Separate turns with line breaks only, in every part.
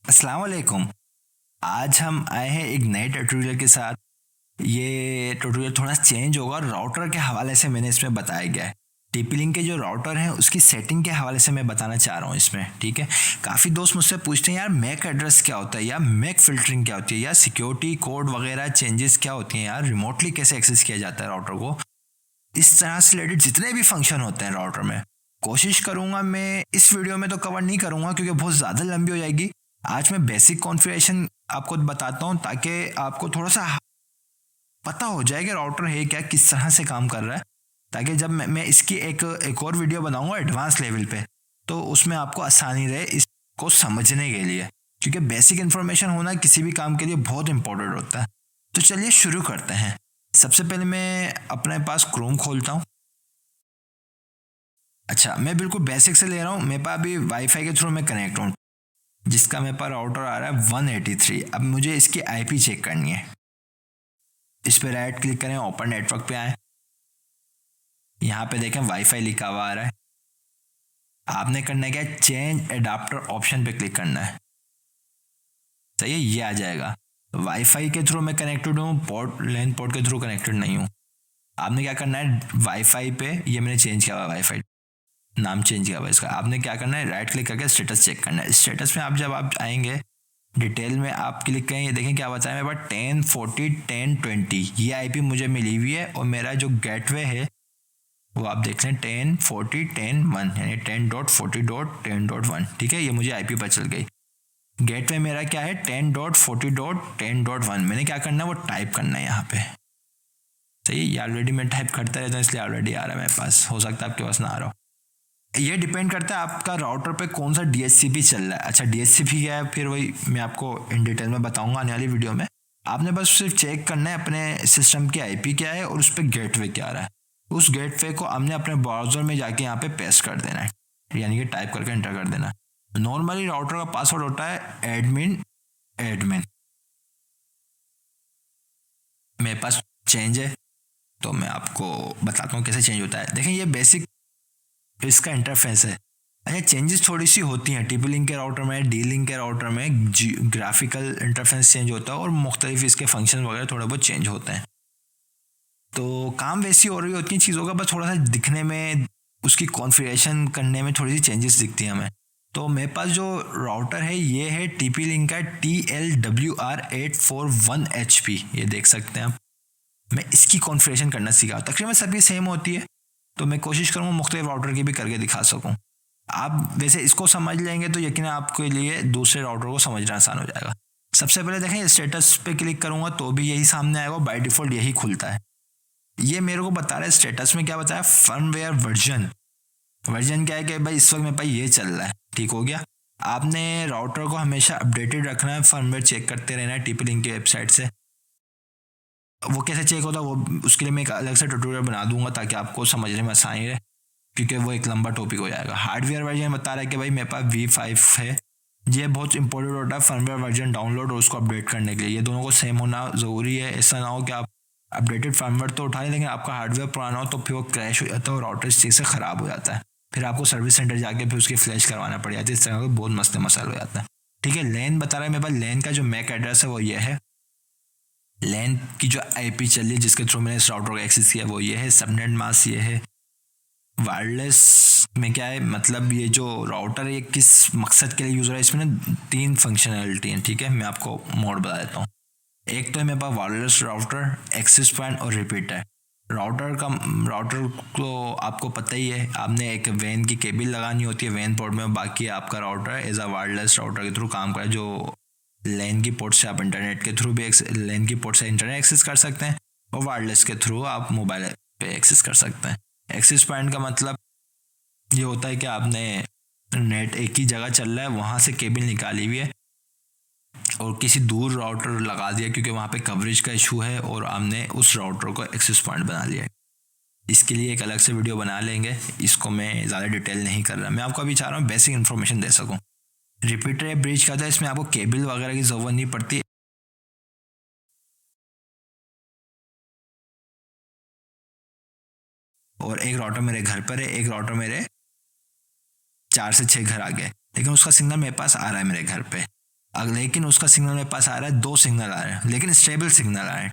अस्सलाम वालेकुम। आज हम आए हैं एक नए ट्यूटोरियल के साथ। ये ट्यूटोरियल थोड़ा चेंज होगा और राउटर के हवाले से मैंने इसमें बताया गया है। टीपी लिंक के जो राउटर हैं उसकी सेटिंग के हवाले से मैं बताना चाह रहा हूँ इसमें, ठीक है। काफ़ी दोस्त मुझसे पूछते हैं यार मैक एड्रेस क्या होता है या मैक फिल्टरिंग क्या होती है या सिक्योरिटी कोड वगैरह चेंजेस क्या होती हैं यार, रिमोटली कैसे एक्सेस किया जाता है राउटर को। इस तरह से रिलेटेड जितने भी फंक्शन होते हैं राउटर में, कोशिश करूंगा मैं इस वीडियो में तो कवर नहीं करूंगा क्योंकि बहुत ज़्यादा लंबी हो जाएगी। आज मैं बेसिक कॉन्फ़िगरेशन आपको बताता हूं ताकि आपको थोड़ा सा पता हो जाए कि राउटर है क्या, किस तरह से काम कर रहा है, ताकि जब मैं इसकी एक और वीडियो बनाऊंगा एडवांस लेवल पे, तो उसमें आपको आसानी रहे इसको समझने के लिए, क्योंकि बेसिक इन्फॉर्मेशन होना किसी भी काम के लिए बहुत इंपॉर्टेंट होता है। तो चलिए शुरू करते हैं। सबसे पहले मैं अपने पास क्रोम खोलता हूँ। अच्छा, मैं बिल्कुल बेसिक से ले रहा हूँ। मेरे पास अभी वाईफाई के थ्रू मैं कनेक्ट हूँ, जिसका मेरे पास राउटर आ रहा है 183। अब मुझे इसकी आईपी चेक करनी है। इस पर राइट क्लिक करें, ओपन नेटवर्क पे आए। यहाँ पे देखें वाईफाई लिखा हुआ आ रहा है। आपने करना है क्या, चेंज एडाप्टर ऑप्शन पे क्लिक करना है। सही है, ये आ जाएगा। वाईफाई के थ्रू मैं कनेक्टेड हूँ, पोर्ट लैन पोर्ट के थ्रू कनेक्टेड नहीं हूँ। आपने क्या करना है, वाईफाई पे, ये मैंने चेंज किया हुआ वाईफाई, नाम चेंज किया हुआ इसका। आपने क्या करना है, राइट क्लिक करके स्टेटस चेक करना है। स्टेटस में आप जब आप आएंगे डिटेल में, आप क्लिक करें, ये देखें क्या बताया मेरे पास 1040 1020 ये आईपी मुझे मिली हुई है। और मेरा जो गेटवे है वो आप देख लें 1040 10.1 यानी 10.40.10.1, ठीक है। ये मुझे आईपी पर चल गई। गेटवे मेरा क्या है 10.40.10.1। मैंने क्या करना है, वो टाइप करना है यहाँ पे। सही है, ये ऑलरेडी मैं टाइप करता रहता हूँ इसलिए ऑलरेडी आ रहा है मेरे पास। हो सकता है आपके पास ना आ रहा हो। ये डिपेंड करता है आपका राउटर पे कौन सा डीएचसीपी चल रहा है। अच्छा, डीएचसीपी क्या है फिर वही मैं आपको इन डिटेल में बताऊंगा आने वाली वीडियो में। आपने बस सिर्फ चेक करना है अपने सिस्टम की आईपी क्या है और उस पर गेटवे क्या आ रहा है। उस गेटवे को हमने अपने ब्राउजर में जाके यहाँ पे पेस्ट कर देना है, यानी कि टाइप करके एंटर कर देना है। नॉर्मली राउटर का पासवर्ड होता है एडमिन एडमिन। मेरे पास चेंज है तो मैं आपको बताता हूँ कैसे चेंज होता है। देखें ये बेसिक इसका इंटरफेस है। अच्छा, चेंजेस थोड़ी सी होती हैं टीपी लिंक के राउटर में, डी लिंक के राउटर में ग्राफिकल इंटरफेस चेंज होता है और मुख्तलिफ इसके फंक्शन वगैरह थोड़े बहुत चेंज होते हैं। तो काम वैसी हो रही होती है चीज़ों का, बस थोड़ा सा दिखने में, उसकी कॉन्फ़िगरेशन करने में थोड़ी सी चेंजेस दिखती हैं हमें। तो मेरे पास जो राउटर है ये है टीपी लिंक का TLWR841HP, ये देख सकते हैं आप। मैं इसकी कॉन्फ़िगरेशन करना सीखा, तकरीबन सभी सेम होती है, तो मैं कोशिश करूँगा मुख्तलिफ राउटर की भी करके दिखा सकूँ। आप वैसे इसको समझ लेंगे तो यकीन आपके लिए दूसरे राउटर को समझना आसान हो जाएगा। सबसे पहले देखें स्टेटस पे क्लिक करूंगा तो भी यही सामने आएगा, बाय डिफ़ॉल्ट यही खुलता है। ये मेरे को बता रहा है स्टेटस में क्या बताया, फर्मवेयर वर्जन। वर्जन क्या है कि भाई इस वक्त मेरे पास ये चल रहा है, ठीक हो गया। आपने राउटर को हमेशा अपडेटेड रखना है, फर्मवेयर चेक करते रहना है टीपी लिंक की वेबसाइट से। वो कैसे चेक होता है वो उसके लिए मैं एक अलग से ट्यूटोरियल बना दूंगा ताकि आपको समझने में आसानी रहे, क्योंकि वो एक लंबा टॉपिक हो जाएगा। हार्डवेयर वर्जन बता रहा है कि भाई मेरे पास V5 है। ये बहुत इंपॉर्टेंट होता है फर्मवेयर वर्जन डाउनलोड और उसको अपडेट करने के लिए। ये दोनों को सेम होना ज़रूरी है। ऐसा ना हो कि आप अपडेटेड फर्मवेयर तो उठा लें लेकिन आपका हार्डवेयर पुराना हो तो फिर वो क्रैश हो जाता है और राउटर इस चीज़ से ख़राब हो जाता है। फिर आपको सर्विस सेंटर जाके फिर उसकी फ्लैश करवाना पड़ जाता है। इस तरह का बहुत मसले मसाइल हो जाता है, ठीक है। लैन बता रहा है मेरे पास, लैन का जो मैक एड्रेस है वो ये है। लैन की जो आईपी चल रही है जिसके थ्रू मैंने इस राउटर को एक्सेस किया वो ये है। सबनेट मास्क ये है। वायरलेस में क्या है, मतलब ये जो राउटर है ये किस मकसद के लिए यूज़ हो रहा है, इसमें ना 3 फंक्शनैलिटी हैं, ठीक है। मैं आपको मोड बता देता हूँ। एक तो है मेरे पास वायरलेस राउटर, एक्सेस पॉइंट और रिपीटर। राउटर को आपको पता ही है, आपने एक वैन की केबल लगानी होती है वैन पोर्ट में, बाकी आपका router as a wireless router के थ्रू काम करे, जो लैन की पोर्ट से आप इंटरनेट के थ्रू भी लैन की पोर्ट से इंटरनेट एक्सेस कर सकते हैं और वायरलेस के थ्रू आप मोबाइल पे एक्सेस कर सकते हैं। एक्सेस पॉइंट का मतलब ये होता है कि आपने नेट एक ही जगह चल रहा है, वहाँ से केबल निकाली हुई है और किसी दूर राउटर लगा दिया क्योंकि वहाँ पे कवरेज का इशू है और हमने उस राउटर को एक्सेस पॉइंट बना लिया है। इसके लिए एक अलग से वीडियो बना लेंगे, इसको मैं ज़्यादा डिटेल नहीं कर रहा। मैं आपको अभी चाह रहा हूँ बेसिक इन्फॉर्मेशन दे सकूँ। रिपीटर या ब्रिज का था, इसमें आपको केबल वगैरह की ज़रूरत नहीं पड़ती। और एक राउटर मेरे घर पर है, एक राउटर मेरे 4 से 6 घर आगे, लेकिन उसका सिग्नल मेरे पास आ रहा है मेरे घर पे। लेकिन उसका सिग्नल मेरे पास आ रहा है, 2 सिग्नल आ रहे हैं, लेकिन स्टेबल सिग्नल आ रहे हैं।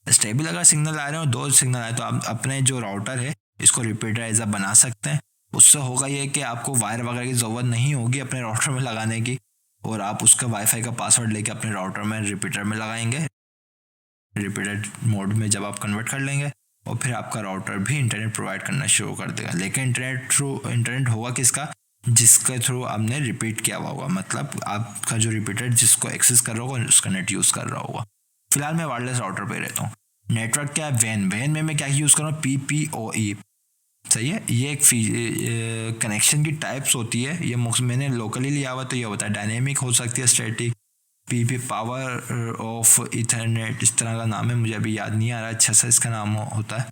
स्टेबल अगर सिग्नल आ रहे हैं और 2 सिग्नल आए तो आप अपने जो राउटर है इसको रिपीटर एज बना सकते हैं। उससे होगा ये कि आपको वायर वगैरह की ज़रूरत नहीं होगी अपने राउटर में लगाने की, और आप उसका वाईफाई का पासवर्ड लेके अपने राउटर में रिपीटर में लगाएंगे। रिपीटर मोड में जब आप कन्वर्ट कर लेंगे और फिर आपका राउटर भी इंटरनेट प्रोवाइड करना शुरू कर देगा। लेकिन इंटरनेट होगा किसका, जिसके थ्रू आपने रिपीट किया हुआ होगा, मतलब आपका जो रिपीटर जिसको एक्सेस कर रहा होगा उसका नेट यूज़ कर रहा होगा। फिलहाल मैं वायरलेस राउटर पे रहता हूँ। नेटवर्क क्या है, वैन में मैं क्या यूज़ कर रहा हूँ, PPOE। सही है, ये एक कनेक्शन की टाइप्स होती है। ये मैंने लोकली लिया हुआ तो ये होता है डायनेमिक हो सकती है, static, PP power of Ethernet, इस तरह का नाम है, मुझे अभी याद नहीं आ रहा अच्छा सा इसका नाम होता है।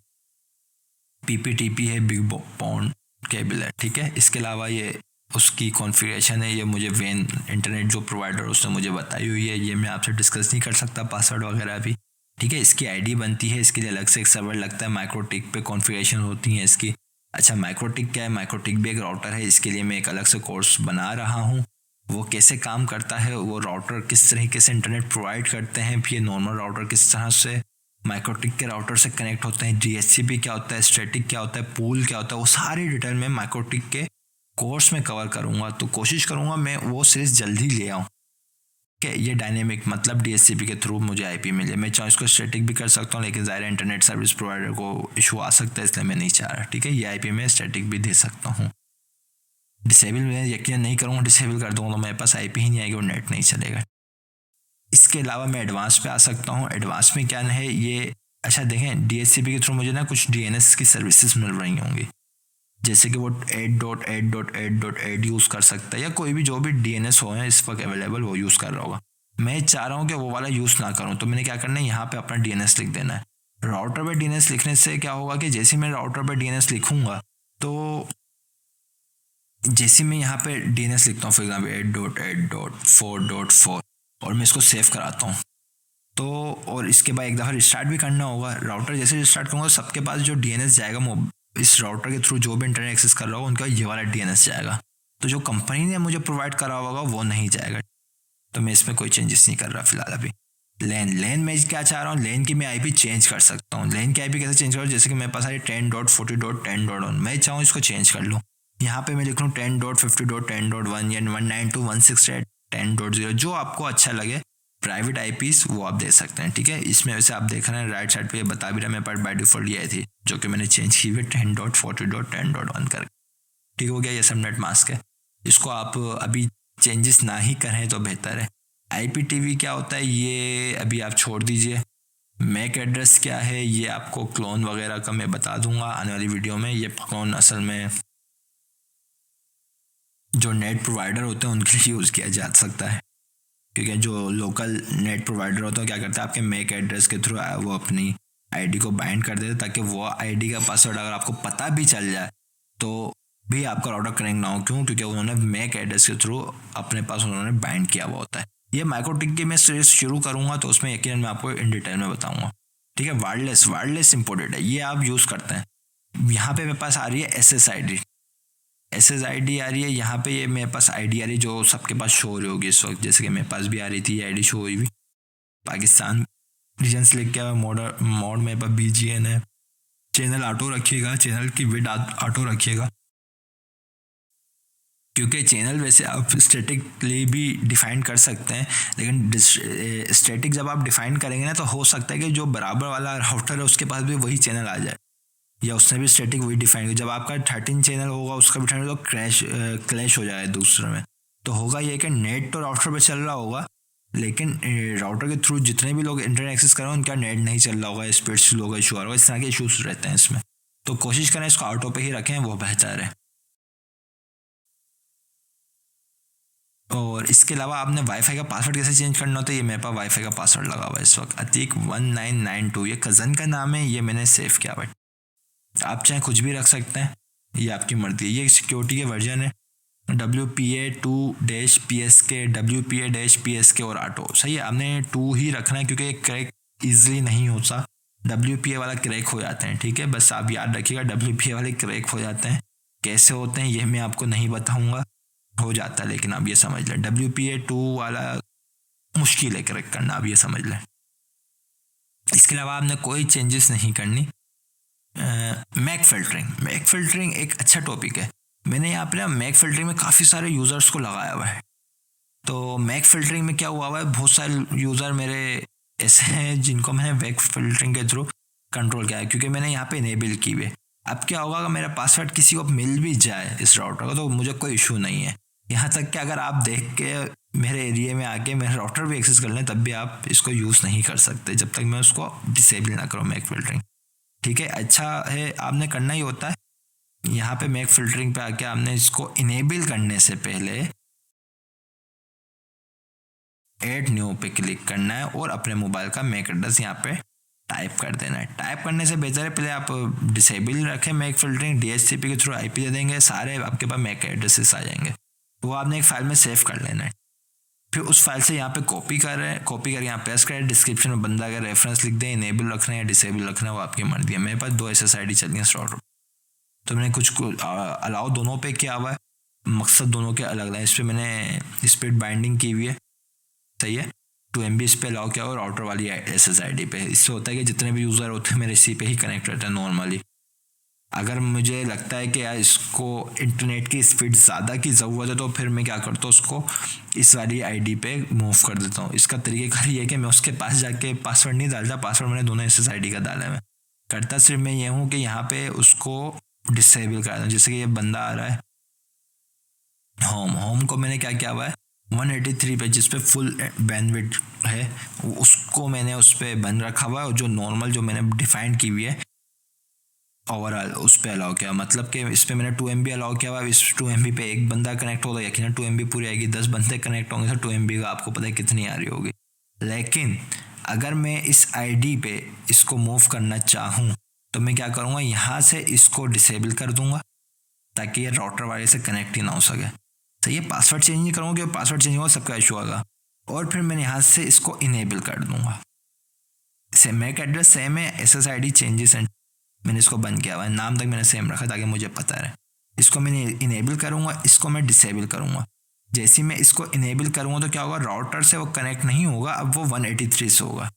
PPTP है, बिग बॉन्ड केबल है, ठीक है। इसके अलावा ये उसकी कॉन्फ़िगरेशन है, ये मुझे वेन इंटरनेट जो प्रोवाइडर उसने मुझे बताई हुई है, ये मैं आपसे डिस्कस नहीं कर सकता पासवर्ड वगैरह भी, ठीक है। इसकी आईडी बनती है, इसके लिए अलग से एक सर्वर लगता है, माइक्रोटिक पे कॉन्फ़िगरेशन होती है इसकी। अच्छा, माइक्रोटिक क्या है, माइक्रोटिक भी एक राउटर है, इसके लिए मैं एक अलग से कोर्स बना रहा हूँ। वो कैसे काम करता है, वो राउटर किस तरीके से इंटरनेट प्रोवाइड करते हैं, फिर नॉर्मल राउटर किस तरह से माइक्रोटिक के राउटर से कनेक्ट होते हैं, DHCP क्या होता है, स्टैटिक क्या होता है, पूल क्या होता है, वो सारी डिटेल में माइक्रोटिक के कोर्स में कवर करूँगा। तो कोशिश करूँगा मैं वो सीरीज जल्दी ले आऊँ कि ये डायनेमिक मतलब DHCP के थ्रू मुझे IP मिले। मैं चाहूँ इसको स्टैटिक भी कर सकता हूँ, लेकिन ज़ाहिर इंटरनेट सर्विस प्रोवाइडर को इशू आ सकता है, इसलिए मैं नहीं चाह रहा, ठीक है। ये IP में स्टैटिक भी दे सकता हूँ। डिसेबल मैं यकीन नहीं करूँगा, डिसेबल कर दूँगा तो मेरे पास IP ही नहीं आएगी और नेट नहीं चलेगा। इसके अलावा मैं एडवांस पे आ सकता हूँ। एडवांस में क्या है ये, अच्छा देखें, DHCP के थ्रू मुझे ना कुछ DNS की सर्विसेज मिल रही होंगी, जैसे कि वो 8.8.8.8 यूज़ कर सकता है, या कोई भी जो भी DNS हो है इस वक्त अवेलेबल वो यूज़ कर रहा होगा। मैं चाह रहा हूँ कि वो वाला यूज़ ना करूँ, तो मैंने क्या करना है, यहाँ पे अपना DNS लिख देना है। राउटर पे DNS लिखने से क्या होगा कि जैसे मैं राउटर पे DNS लिखूँगा तो जैसे मैं यहाँ पे DNS लिखता हूँ फॉर एग्जाम्पल 8.8.4.4 और मैं इसको सेव कराता हूँ, तो और इसके बाद एक दफ़ा रिस्टार्ट भी करना होगा। राउटर जैसे रिस्टार्ट करूँगा सबके पास जो DNS जाएगा इस राउटर के थ्रू जो भी इंटरनेट एक्सेस कर रहा होगा उनका ये वाला DNS जाएगा, तो जो कंपनी ने मुझे प्रोवाइड करा होगा वो नहीं जाएगा। तो मैं इसमें कोई चेंजेस नहीं कर रहा फिलहाल अभी। लेन मैं क्या चाह रहा हूँ, लेन की मैं IP चेंज कर सकता हूँ। लेन की IP कैसे चेंज करूँ, जैसे कि मेरे पास आ रही 10.40.10.1, मैं चाहूँ इसको चेंज कर लूँ। यहाँ पे मैं लिख लूँ 10.50.10.1 या 192.168.10.0, जो आपको अच्छा लगे। प्राइवेट IPs वो आप दे सकते हैं, ठीक है। इसमें वैसे आप देख रहे हैं राइट साइड पे बता भी रहा है मेरे पास बाय डिफॉल्ट ये थी, जो कि मैंने चेंज की हुई 10.40.10.1 कर, ठीक हो गया। ये सबनेट मास्क है, इसको आप अभी चेंजेस ना ही करें तो बेहतर है। IPTV क्या होता है ये अभी आप छोड़ दीजिए। मैक एड्रेस क्या है ये आपको क्लोन वगैरह का मैं बता दूंगा आने वाली वीडियो में। ये क्लोन असल में जो नेट प्रोवाइडर होते हैं उनके लिए यूज़ किया जा सकता है, क्योंकि जो लोकल नेट प्रोवाइडर होता है क्या करता है, आपके मैक एड्रेस के थ्रू वो अपनी ID को बाइंड कर देते हैं, ताकि वो ID का पासवर्ड अगर आपको पता भी चल जाए तो भी आपका राउटर कनेक्ट ना हो। क्यों, क्योंकि उन्होंने मैक एड्रेस के थ्रू अपने पास उन्होंने बाइंड किया हुआ होता है। ये माइक्रोटिक की मैं सीरीज शुरू करूँगा तो उसमें यकीनन मैं आपको इन डिटेल में बताऊँगा, ठीक है। वायरलेस इंपोर्टेड है, ये आप यूज़ करते हैं। यहाँ पे मेरे पास आ रही है SSID आ रही है, यहाँ पे ये मेरे पास ID आ रही है जो सबके पास शो हो रही होगी इस वक्त, जैसे कि मेरे पास भी आ रही थी ये ID शो हुई भी। पाकिस्तान रीजन सेलेक्ट किया हुआ, मोड मेरे पास BGN है। चैनल ऑटो रखिएगा, चैनल की विड्थ ऑटो रखिएगा, क्योंकि चैनल वैसे आप स्टैटिकली भी डिफ़ाइन कर सकते हैं, लेकिन स्टैटिक जब आप डिफ़ाइन करेंगे ना तो हो सकता है कि जो बराबर वाला राउटर है उसके पास भी वही चैनल आ जाए, या उसने भी स्टैटिक वही डिफाइन किया। जब आपका 13 चैनल होगा उसका भी डिफाइन तो क्लैश हो जाए दूसरे में। तो होगा ये कि नेट तो राउटर पे चल रहा होगा, लेकिन राउटर के थ्रू जितने भी लोग इंटरनेट एक्सेस कर रहे हैं उनका नेट नहीं चल रहा होगा, स्पीड स्लो होगा, इशू आ रहा होगा, इस तरह के इशूज़ रहते हैं इसमें। तो कोशिश करें इसको ऑटो पे ही रखें, वो बेहतर है। और इसके अलावा आपने वाईफाई का पासवर्ड कैसे चेंज करना होता है, ये मेरे पास वाईफाई का पासवर्ड लगा हुआ है इस वक्त, अतीक 1992, ये कज़न का नाम है, ये मैंने सेव किया हुआ है। आप चाहे कुछ भी रख सकते हैं, ये आपकी मर्जी है। ये सिक्योरिटी के वर्जन है WPA2-PSK, WPA-PSK और ऑटो। सही है, आपने 2 ही रखना है क्योंकि क्रैक ईजिली नहीं होता। WPA वाला क्रैक हो जाते हैं, ठीक है, बस आप याद रखिएगा WPA वाले क्रैक हो जाते हैं। कैसे होते हैं ये मैं आपको नहीं बताऊंगा, हो जाता है, लेकिन आप ये समझ लें WPA2 वाला मुश्किल है करेक्ट करना, आप ये समझ लें। इसके अलावा आपने कोई चेंजेस नहीं करनी। मैक फ़िल्टरिंग एक अच्छा टॉपिक है। मैंने यहाँ पे ना मैक फ़िल्टरिंग में काफ़ी सारे यूज़र्स को लगाया हुआ है। तो मैक फ़िल्टरिंग में क्या हुआ है, बहुत सारे यूज़र मेरे ऐसे हैं जिनको मैंने मैक फ़िल्टरिंग के थ्रू कंट्रोल किया है, क्योंकि मैंने यहाँ पे इनेबल की हुई है। अब क्या होगा, अगर मेरा पासवर्ड किसी को मिल भी जाए इस राउटर का तो मुझे कोई इशू नहीं है। यहाँ तक कि अगर आप देख के मेरे एरिया में आके मेरा राउटर भी एक्सेस कर लें तब भी आप इसको यूज़ नहीं कर सकते जब तक मैं उसको डिसेबल ना करूँ मैक फ़िल्टरिंग। ठीक है, अच्छा है, आपने करना ही होता है। यहाँ पे मैक फ़िल्टरिंग पे आके आपने इसको इनेबल करने से पहले ऐड न्यू पे क्लिक करना है और अपने मोबाइल का मैक एड्रेस यहाँ पे टाइप कर देना है। टाइप करने से बेहतर है पहले आप डिसेबल रखें मैक फ़िल्टरिंग, डीएचसीपी के थ्रू आईपी दे देंगे, सारे आपके पास मैक एड्रेसेस आ जाएंगे। तो वो आपने एक फ़ाइल में सेव कर लेना है। फिर उस फाइल से यहाँ पे कॉपी कर यहाँ पेस्ट करें, डिस्क्रिप्शन में बंदा अगर रेफरेंस लिख दें, इनेबल रखना है या डिसेबल रखना है वो आपकी मर्जी है। मेरे पास 2 SSID चल हैं स्टोर, तो मैंने कुछ अलाउ दोनों पे किया हुआ है, मकसद दोनों के अलग अलग है। इस पर मैंने स्पीड बाइंडिंग की हुई है, सही है, 2 MB इस पर अलाउ किया और राउटर वाली SSID पे। इससे होता है कि जितने भी यूज़र होते हैं मेरे इसी पे ही कनेक्ट रहते हैं नॉर्मली। अगर मुझे लगता है कि यार इसको इंटरनेट की स्पीड ज़्यादा की ज़रूरत है तो फिर मैं क्या करता हूँ, उसको इस वाली आईडी पे मूव कर देता हूँ। इसका तरीक़ेकार ये है कि मैं उसके पास जाके पासवर्ड नहीं डालता, पासवर्ड मैंने दोनों SSID का डाला है। मैं करता सिर्फ मैं ये हूँ कि यहाँ पे उसको डिसेबल कर दूँ। जैसे कि ये बंदा आ रहा है होम को मैंने क्या किया हुआ है 183 पे जिस पे फुल बैंडविड्थ है उसको मैंने उस पर बंद रखा हुआ है, और जो नॉर्मल जो मैंने डिफाइन की हुई है ओवरऑल उस पर अलाउ किया। मतलब कि इस पर मैंने 2 MB अलाउ किया हुआ है। इस 2 MB पे एक बंदा कनेक्ट होगा, यकीनन 2 MB पूरी आएगी। 10 बंदे कनेक्ट होंगे तो 2 MB का आपको पता है कितनी आ रही होगी। लेकिन अगर मैं इस आईडी पे इसको मूव करना चाहूँ तो मैं क्या करूँगा, यहाँ से इसको डिसेबल कर दूँगा ताकि ये राउटर वाले से कनेक्ट ही ना हो सके। तो ये पासवर्ड चेंज नहीं करूँगा क्योंकि पासवर्ड चेंज होगा सबका इशू होगा। और फिर मैंने यहाँ से इसको इनेबल कर दूँगा। मैक एड्रेस सेम है, SSID चेंजेस एंड मैंने इसको बंद किया हुआ है, नाम तक मैंने सेम रखा ताकि मुझे पता रहे। इसको मैंने इनेबल करूँगा, इसको मैं डिसेबल करूँगा। जैसे ही मैं इसको इनेबल करूँगा तो क्या होगा, राउटर से वो कनेक्ट नहीं होगा, अब वो 183 से होगा।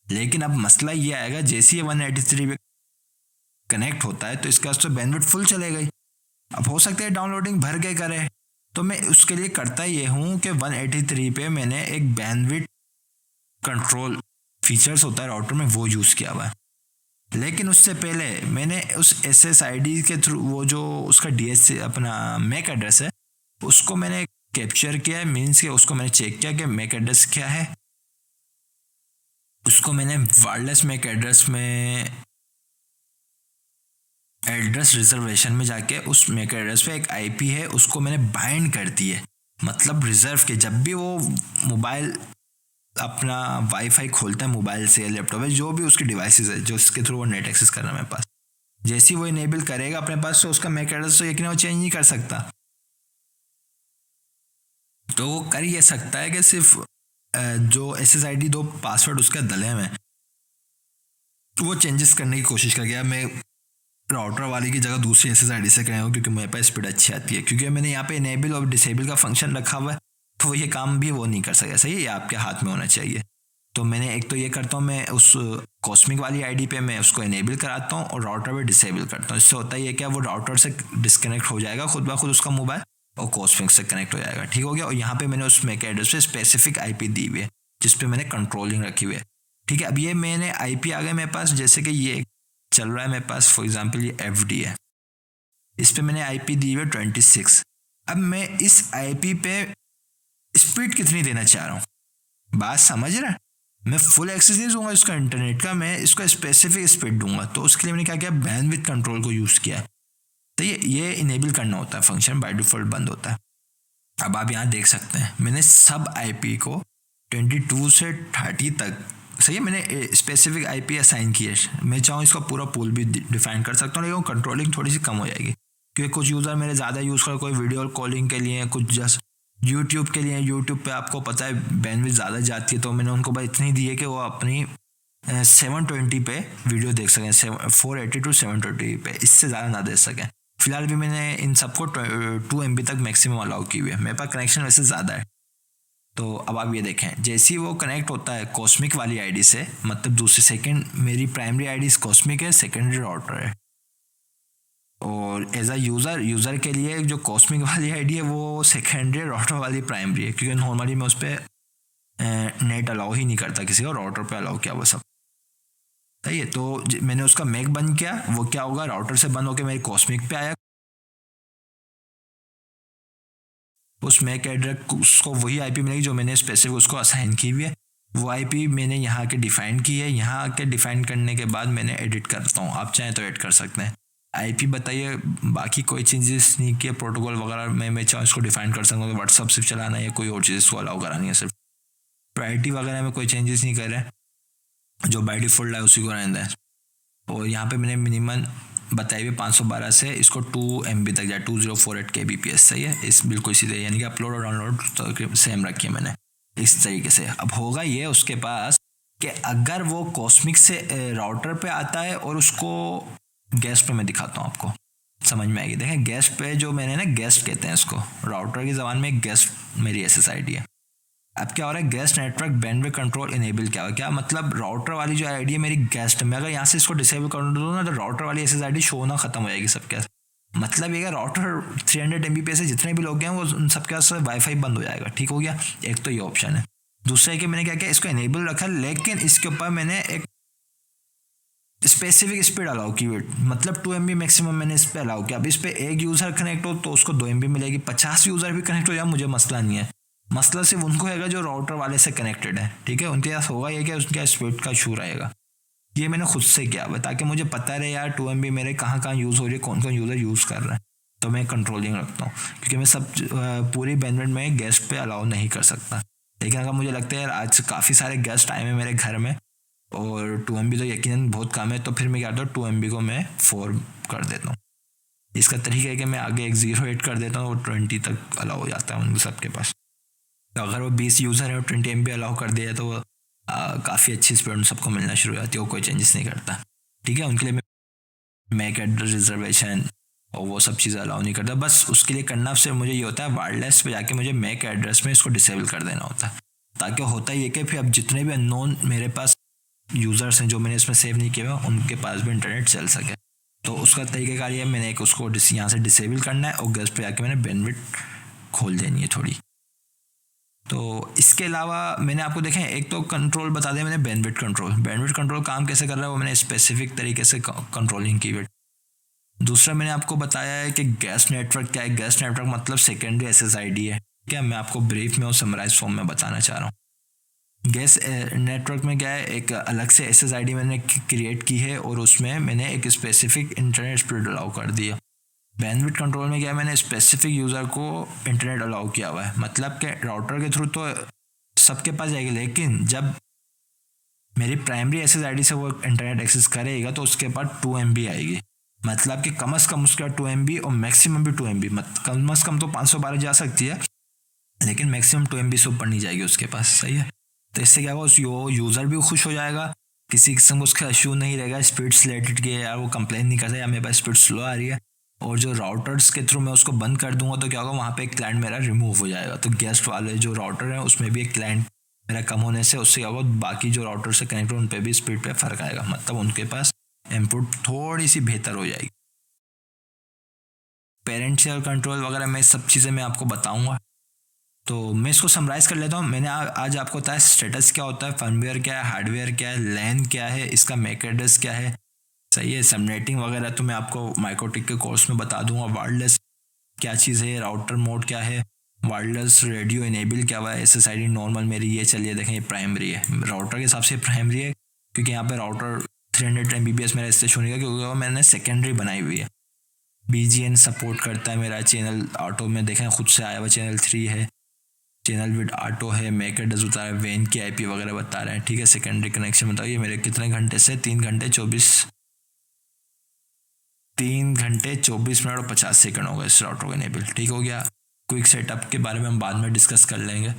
लेकिन अब मसला ये आएगा, जैसे ही 183 पे कनेक्ट होता है तो इसके पास तो बैंडविड्थ फुल चले गई। अब हो सकता है डाउनलोडिंग भर के करे, तो मैं उसके लिए करता ये हूँ कि 183 पे मैंने एक बैंडविड्थ कंट्रोल फीचर्स होता है राउटर में वो यूज़ किया हुआ है। लेकिन उससे पहले मैंने उस SSID के थ्रू वो जो उसका DHC अपना मैक एड्रेस है उसको मैंने कैप्चर किया है, मीन्स कि उसको मैंने चेक किया कि मैक एड्रेस क्या है। उसको मैंने वायरलेस मैक एड्रेस में एड्रेस रिजर्वेशन में जाके उस मैक एड्रेस पे एक IP है उसको मैंने बाइंड कर दी है, मतलब रिजर्व के जब भी वो मोबाइल अपना वाईफाई खोलता है मोबाइल से या लैपटॉप में जो भी उसकी डिवाइसेस है जो इसके थ्रू वो नेट एक्सेस करना है मेरे पास, जैसे ही वो इनेबल करेगा अपने पास तो उसका मैक एड्रेस तो यकीन वो चेंज नहीं कर सकता। तो वो कर ये सकता है कि सिर्फ जो SSID 2 पासवर्ड उसका दले में वो चेंजेस करने की कोशिश कर गया। मैं राउटर वाले की जगह दूसरी SSID से कराया हूँ क्योंकि मेरे पास स्पीड अच्छी आती है, क्योंकि मैंने यहाँ पे इनेबल और डिसेबल का फंक्शन रखा हुआ है तो वो ये काम भी वो नहीं कर सकेगा। सही है, ये आपके हाथ में होना चाहिए। तो मैंने एक तो ये करता हूँ, मैं उस कॉस्मिक वाली आईडी पे मैं उसको इनेबल कराता हूँ और राउटर पे डिसेबल करता हूँ। इससे होता है ये क्या, वो राउटर से डिस्कनेक्ट हो जाएगा खुद ब खुद उसका मोबाइल और कॉस्मिक से कनेक्ट हो जाएगा। ठीक हो गया। और यहाँ पे मैंने उस मैक एड्रेस पे स्पेसिफिक IP दी हुई है जिस पे मैंने कंट्रोलिंग रखी हुई है। ठीक है, अब ये मैंने IP आ गए मेरे पास, जैसे कि ये चल रहा है मेरे पास फॉर एग्जाम्पल ये FD है, इस पे मैंने IP दी हुई है 26। अब मैं इस IP पे स्पीड कितनी देना चाह रहा हूँ, बात समझ रहा है। मैं फुल एक्सेस नहीं दूंगा इसका इंटरनेट का, मैं इसको स्पेसिफिक स्पीड दूंगा। तो उसके लिए मैंने क्या किया, बैंडविड्थ कंट्रोल को यूज़ किया। तो ये इनेबल करना होता है, फंक्शन बाय डिफ़ॉल्ट बंद होता है। अब आप यहाँ देख सकते हैं मैंने सब IP को 22 से 30 तक, सही है, मैंने स्पेसिफिक IP असाइन की है। मैं चाहूँ इसका पूरा पूल भी डिफाइन कर सकता हूँ, लेकिन कंट्रोलिंग थोड़ी सी कम हो जाएगी क्योंकि कुछ यूज़र मेरे ज़्यादा यूज़ कर, कोई वीडियो कॉलिंग के लिए, कुछ जस्ट यूट्यूब के लिए। यूट्यूब पे आपको पता है बैंडविड्थ ज़्यादा जाती है, तो मैंने उनको बस इतनी दी है कि वो अपनी 720 पे वीडियो देख सकें, 480 to 720 पे, इससे ज़्यादा ना दे सकें। फिलहाल भी मैंने इन सबको 2 MB तक मैक्सिमम अलाउ की हुई है। मेरे पास कनेक्शन वैसे ज़्यादा है तो अब आप ये देखें, जैसे ही वो कनेक्ट होता है कॉस्मिक वाली आईडी से, मतलब दूसरी सेकंड मेरी प्राइमरी आईडी कॉस्मिक है, सेकेंडरी राउटर है, और एज अ यूज़र के लिए जो कॉस्मिक वाली आईडी है वो सेकेंडरी राउटर वाली प्राइमरी है, क्योंकि नॉर्मली मैं उस पर नेट अलाउ ही नहीं करता किसी को, राउटर पे अलाउ किया वो सब। सही है, तो मैंने उसका मैक बंद किया, वो क्या होगा, राउटर से बंद होकर मेरे कॉस्मिक पे आया, उस मैक एड्रेस उसको वही आईपी मिलेगी जो मैंने स्पेसिफिक उसको असाइन की हुई है, वो आईपी मैंने यहाँ के डिफाइन की है। यहाँ के डिफाइन करने के बाद मैंने एडिट करता हूँ, आप चाहें तो ऐड कर सकते हैं। आईपी बताइए, बाकी कोई चेंजेस नहीं किए, प्रोटोकॉल वगैरह मैं चाहूँ इसको डिफाइन कर सकता हूँ कि व्हाट्सअप सिर्फ चलाना है या कोई और चीज़ इसको अलाउ करानी है, सिर्फ प्रायोरिटी वगैरह में कोई चेंजेस नहीं कर रहे हैं, जो बाई डिफ़ॉल्ट है उसी को रहना है। और यहाँ पे मैंने मिनिमम बताई हुई 512 से इसको 2 MB तक जाए, 2048 kbps, सही है, इस बिल्कुल सीधे, यानी कि अपलोड और डाउनलोड तो सेम रखी है मैंने इस तरीके से। अब होगा ये उसके पास कि अगर वो कॉस्मिक से राउटर पे आता है और उसको गेस्ट पे मैं दिखाता हूँ आपको, समझ में आएगी। देखें गेस्ट पे जो मैंने ना, गेस्ट कहते हैं इसको, राउटर की ज़बान में गेस्ट मेरी SSID है। अब क्या हो रहा है, guest network bandwidth control enable, क्या मतलब राउटर वाली जो आईडी है मेरी गेस्ट में, अगर यहाँ से इसको डिसेबल कर दूँ ना तो राउटर वाली SSID शो होना खत्म हो जाएगी सबके। मतलब ये राउटर 300 MBPS से जितने भी लोग हैं वो उन सबके पास वाईफाई बंद हो जाएगा, ठीक हो गया। एक तो ये ऑप्शन है। दूसरा है कि मैंने क्या किया, इसको इनेबल रखा, लेकिन इसके ऊपर मैंने एक स्पेसिफिक स्पीड अलाउ की, मतलब 2 MB मैक्सिमम मैंने इस पर अलाउ किया। अब इस पर एक यूज़र कनेक्ट हो तो उसको 2 MB मिलेगी, 50 यूज़र भी कनेक्ट हो जाए मुझे मसला नहीं है, मसला सिर्फ उनको है जो राउटर वाले से कनेक्टेड है, ठीक है, उनके पास होगा ये कि उनके स्पीड का इशू रहेगा। ये मैंने खुद से किया हुआ ताकि मुझे पता रहे यार 2 MB मेरे कहाँ कहाँ यूज़ हो रही है, कौन कौन यूज़र यूज़ कर रहा है, तो मैं कंट्रोलिंग रखता हूँ, क्योंकि मैं सब पूरी बैंडविड्थ में गेस्ट पे अलाउ नहीं कर सकता। लेकिन अगर मुझे लगता है यार आज काफ़ी सारे गेस्ट आए हैं मेरे घर में और 2 MB तो यकीनन बहुत कम है, तो फिर मैं क्या करता हूँ 2 MB को मैं 4 कर देता हूँ। इसका तरीका है कि मैं आगे एक 0 कर देता हूँ और 20 तक अलाउ हो जाता है उन सबके पास। तो अगर वो 20 यूज़र है और 20 MB अलाउ कर दिया तो काफ़ी अच्छी स्पीड उन सबको मिलना शुरू हो जाती है, वो कोई चेंजेस नहीं करता, ठीक है। उनके लिए मैं मैक एड्रेस रिजर्वेशन और वो सब चीज़ें अलाउ नहीं करता, बस उसके लिए करना सिर्फ मुझे ये होता है वायरलेस पे जाके मुझे मैक एड्रेस में इसको डिसेबल कर देना होता है, ताकि होता ही है कि फिर अब जितने भी अननोन मेरे पास यूज़र्स हैं जो मैंने इसमें सेव नहीं किया हुआ उनके पास भी इंटरनेट चल सके। तो उसका तरीक़ेकार ये मैंने एक उसको यहाँ से डिसेबल करना है और गेस्ट पे जाके मैंने बैंडविड्थ खोल देनी है थोड़ी। तो इसके अलावा मैंने आपको देखें एक तो कंट्रोल बता दें मैंने, बैंडविड्थ कंट्रोल काम कैसे कर रहा है वो मैंने स्पेसिफिक तरीके से कंट्रोलिंग की है। दूसरा मैंने आपको बताया है कि गेस्ट नेटवर्क क्या है। गेस्ट नेटवर्क मतलब सेकेंडरी SSID है, क्या मैं आपको ब्रीफ में और समराइज फॉर्म में बताना चाह रहा हूँ। गेस्ट नेटवर्क में क्या है, एक अलग से SSID मैंने क्रिएट की है और उसमें मैंने एक स्पेसिफिक इंटरनेट स्पीड अलाउ कर दिया। बैंडविड्थ कंट्रोल में क्या है, मैंने स्पेसिफिक यूज़र को इंटरनेट अलाउ किया हुआ है, मतलब कि राउटर के थ्रू तो सबके पास जाएगी, लेकिन जब मेरी प्राइमरी SSID से वो इंटरनेट एक्सेस करेगा तो उसके बाद 2 MB आएगी, मतलब कि कम से कम उसका 2 MB और मैक्सिमम भी 2 MB, कम से कम तो 512 जा सकती है लेकिन मैक्सिमम 2 MB से ऊपर नहीं जाएगी उसके पास, सही है। तो इससे क्या होगा, उस यूज़र भी खुश हो जाएगा, किसी किस्म को उसका इशू नहीं रहेगा स्पीड रिलेटेड के, यार वो कंप्लेन नहीं करता यार मेरे पास स्पीड स्लो आ रही है। और जो राउटर्स के थ्रू मैं उसको बंद कर दूंगा तो क्या होगा, वहाँ पे एक क्लाइंट मेरा रिमूव हो जाएगा, तो गेस्ट वाले जो राउटर हैं उसमें भी एक क्लाइंट मेरा कम होने से उससे क्या होगा, बाकी जो राउटर से कनेक्ट हो उन पर भी स्पीड पे फ़र्क आएगा, मतलब उनके पास इनपुट थोड़ी सी बेहतर हो जाएगी। पेरेंशियल कंट्रोल वगैरह मैं सब चीज़ें मैं आपको बताऊँगा। तो मैं इसको समराइज़ कर लेता हूँ। मैंने आज आपको बताया स्टेटस क्या होता है, फर्मवेयर क्या है, हार्डवेयर क्या है, लैन क्या है, इसका मैक एड्रेस क्या है, सही है। सबनेटिंग वगैरह तो मैं आपको माइक्रोटिक के कोर्स में बता दूंगा। वायरलेस क्या चीज़ है, राउटर मोड क्या है, वायरलेस रेडियो इनेबल क्या हुआ है, SSID नॉर्मल मेरी ये चलिए देखें ये प्राइमरी है, राउटर के हिसाब से प्राइमरी है क्योंकि यहाँ पे राउटर 300 MBPS मेरा इससे होने का क्योंकि मैंने सेकेंडरी बनाई हुई है। BGN सपोर्ट करता है मेरा चैनल ऑटो में, देखें खुद से आया हुआ चैनल 3 है, चैनल विद ऑटो है, मैक एड्रेस बता रहा है, वेन की IP वगैरह बता रहे हैं, ठीक है। सेकेंडरी कनेक्शन बताइए मेरे कितने घंटे से, 3 घंटे 24 मिनट और 50 सेकंड हो गए इस राउटर को इनेबल, ठीक हो गया। क्विक सेटअप के बारे में हम बाद में डिस्कस कर लेंगे।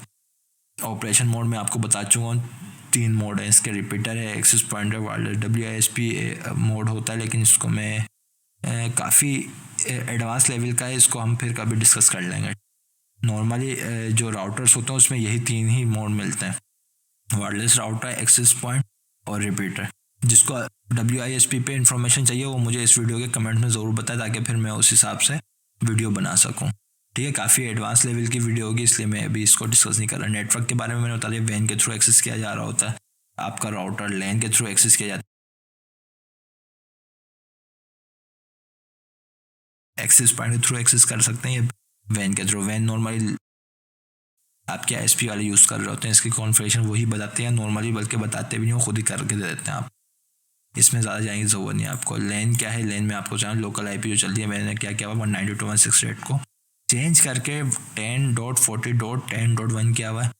ऑपरेशन मोड में आपको बता चुका हूँ 3 मोड है इसके, रिपीटर है, access pointer, wireless WISP mode होता है, लेकिन इसको मैं काफ़ी एडवांस लेवल का है, इसको हम फिर कभी डिस्कस कर लेंगे। नॉर्मली जो राउटर्स होते हैं उसमें यही 3 ही मोड मिलते हैं, वायरलेस राउटर, एक्सेस पॉइंट और रिपीटर। जिसको WISP पे इंफॉर्मेशन चाहिए वो मुझे इस वीडियो के कमेंट में ज़रूर बताए, ताकि फिर मैं उस हिसाब से वीडियो बना सकूँ। ठीक है, काफ़ी एडवांस लेवल की वीडियो होगी, इसलिए मैं अभी इसको डिस्कस नहीं कर रहा। नेटवर्क के बारे में मैंने बता दिया, वैन के थ्रू एक्सेस किया जा रहा होता है, आपका राउटर लैन के थ्रू एक्सेस किया जाता है, एक्सेस पॉइंट के थ्रू एक्सेस कर सकते हैं, ये वैन के थ्रू। वैन नॉर्मली आपके ISP वाले यूज़ कर रहे होते हैं, इसकी कॉन्फ़िगरेशन वही बताते हैं नॉर्मली, बल्कि बताते भी नहीं, वो खुद ही करके दे देते हैं। आप इसमें ज़्यादा जाने की ज़रूरत नहीं है आपको। लैन क्या है, लैन में आपको चाहिए लोकल IP जो चल रही है, मैंने क्या किया हुआ 192.168 को चेंज करके 10.40.10.1 किया हुआ है।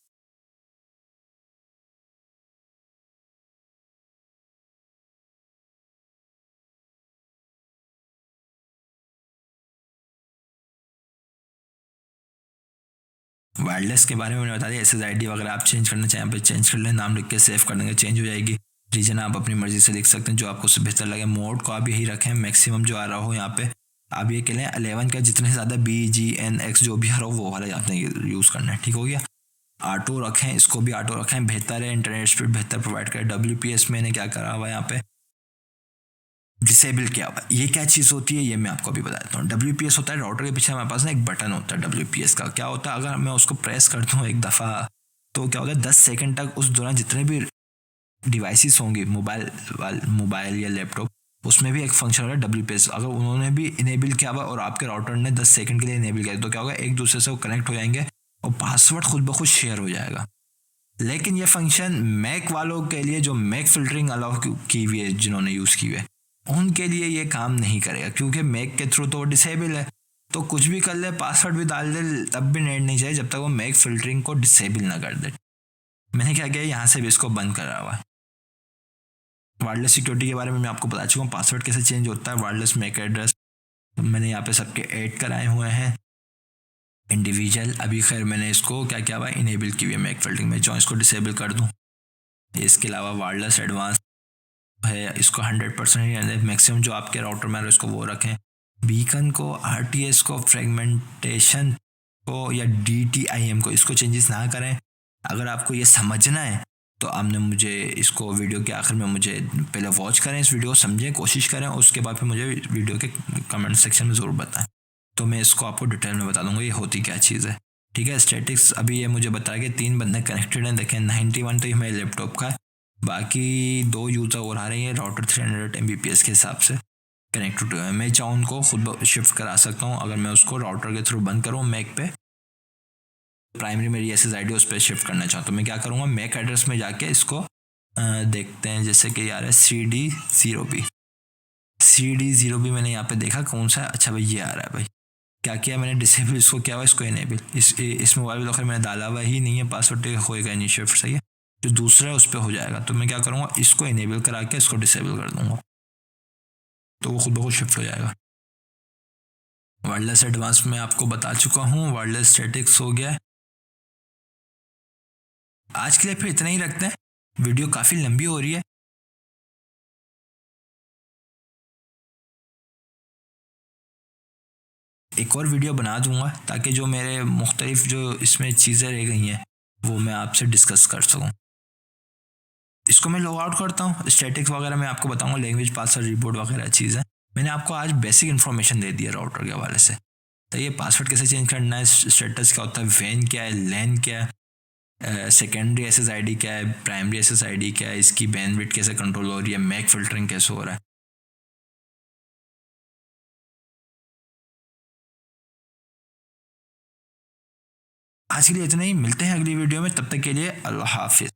वायरलेस के बारे में मैंने बता दिया, SSID वगैरह आप चेंज करना चाहें पे चेंज कर लें, नाम लिख के सेव कर देंगे, चेंज हो जाएगी। रीजन आप अपनी मर्जी से लिख सकते हैं, जो आपको बेहतर लगे। मोड को आप यही रखें, मैक्सिमम जो आ रहा हो यहाँ पे आप ये कह लें 11 का, जितने से ज़्यादा BGNX जो भी आ रहा हो वो वाला आपने यूज़ करना है। ठीक हो गया। ऑटो रखें, इसको भी ऑटो रखें, बेहतर है, इंटरनेट स्पीड बेहतर प्रोवाइड करें। WPS मैंने क्या करा हुआ यहाँ पे डिसेबल किया हुआ। ये क्या चीज़ होती है ये मैं आपको अभी बताता हूँ। WPS होता है, राउटर के पीछे हमारे पास ना एक बटन होता है WPS का। क्या होता है, अगर मैं उसको प्रेस करता हूँ एक दफ़ा तो क्या होता है 10 सेकंड तक उस दौरान जितने भी डिवाइसेस होंगी, मोबाइल या लैपटॉप, उसमें भी एक फंक्शन होगा WPS। अगर उन्होंने भी इनेबल किया हुआ और आपके राउटर ने 10 सेकंड के लिए इनेबल किया तो क्या होगा, एक दूसरे से वो कनेक्ट हो जाएंगे और पासवर्ड खुद ब खुद शेयर हो जाएगा। लेकिन ये फंक्शन मैक वालों के लिए, जो मैक फिल्टरिंग अलाउ की हुई है, जिन्होंने यूज़ की हुई है, उनके लिए ये काम नहीं करेगा, क्योंकि मैक के थ्रू तो वो डिसेबल है। तो कुछ भी कर ले, पासवर्ड भी डाल दे, तब भी नेट नहीं चाहिए जब तक वो मैक फिल्टरिंग को डिसेबल ना कर दे। मैंने क्या किया, यहाँ से भी इसको बंद करा हुआ है। वायरलेस सिक्योरिटी के बारे में मैं आपको बता चुका हूँ, पासवर्ड कैसे चेंज होता है, वायरलेस मैक एड्रेस मैंने यहाँ पे सबके ऐड कराए हुए हैं इंडिविजुअल। अभी खैर मैंने इसको क्या किया हुआ है, इनेबल की हुई है मैक फिल्टरिंग में, जो इसको डिसेबल कर दूँ। इसके अलावा वायरलेस एडवांस है, इसको 100% मैक्सिमम जो आपके राउटर में इसको वो रखें। बीकन को, RTS को, फ्रेगमेंटेशन को या DTIM को, इसको चेंजेस ना करें। अगर आपको ये समझना है तो आपने मुझे इसको वीडियो के आखिर में मुझे पहले वॉच करें, इस वीडियो को समझें, कोशिश करें, और उसके बाद फिर मुझे वीडियो के कमेंट सेक्शन में ज़रूर बताएं, तो मैं इसको आपको डिटेल में बता दूंगा ये होती क्या चीज़ है। ठीक है। स्टैटिक्स अभी ये मुझे बताया कि 3 बंदे कनेक्टेड हैं। देखें 91 तो ये मेरे लैपटॉप का है, बाकी 2 यूज़र और आ रहे हैं, राउटर 300 Mbps के हिसाब से कनेक्टेड हुए हैं। मैं चाहूँ उनको खुद शिफ्ट करा सकता हूँ, अगर मैं उसको राउटर के थ्रू बंद करूँ मैक पे, प्राइमरी मेरी SSID उस पर शिफ्ट करना चाहूँ, तो मैं क्या करूँगा, मैक एड्रेस में जाके इसको देखते हैं, जैसे कि यार है CD0B मैंने यहाँ पे देखा कौन सा है, अच्छा भाई ये आ रहा है। भाई क्या किया मैंने, डिसेबल इसको किया हुआ, इसको इनेबल। इस मोबाइल में तो खैर मैंने डाला हुआ ही नहीं है, पासवर्ड होएगा नहीं शिफ्ट, सही है। जो दूसरा है उस पर हो जाएगा, तो मैं क्या करूँगा, इसको इनेबल करा के इसको डिसेबल कर दूँगा, तो वो खुद ब खुद शिफ्ट हो जाएगा। वायरलेस एडवांस में आपको बता चुका हूँ, वायरलेस स्टैटिक्स हो गया है। आज के लिए फिर इतना ही रखते हैं, वीडियो काफ़ी लंबी हो रही है। एक और वीडियो बना दूंगा ताकि जो मेरे मुख्तलिफ जो इसमें चीज़ें रह गई हैं वो मैं आपसे डिस्कस कर सकूँ। इसको मैं लॉग आउट करता हूँ, स्टैटिक्स वगैरह मैं आपको बताऊंगा, लैंग्वेज पासवर्ड रिपोर्ट वगैरह चीज़ है। मैंने आपको आज बेसिक इन्फॉर्मेशन दे दी है राउटर के हवाले से। तो ये पासवर्ड कैसे चेंज करना है, स्टेटस क्या होता है, वैन क्या है, लैन क्या है, सेकेंडरी SSID क्या है, प्राइमरी SSID क्या है, इसकी बैंडविड्थ कैसे कंट्रोल हो रही है, मैक फिल्टरिंग कैसे हो रहा है। आज के लिए इतना ही, मिलते हैं अगली वीडियो में, तब तक के लिए अल्लाह हाफिज़।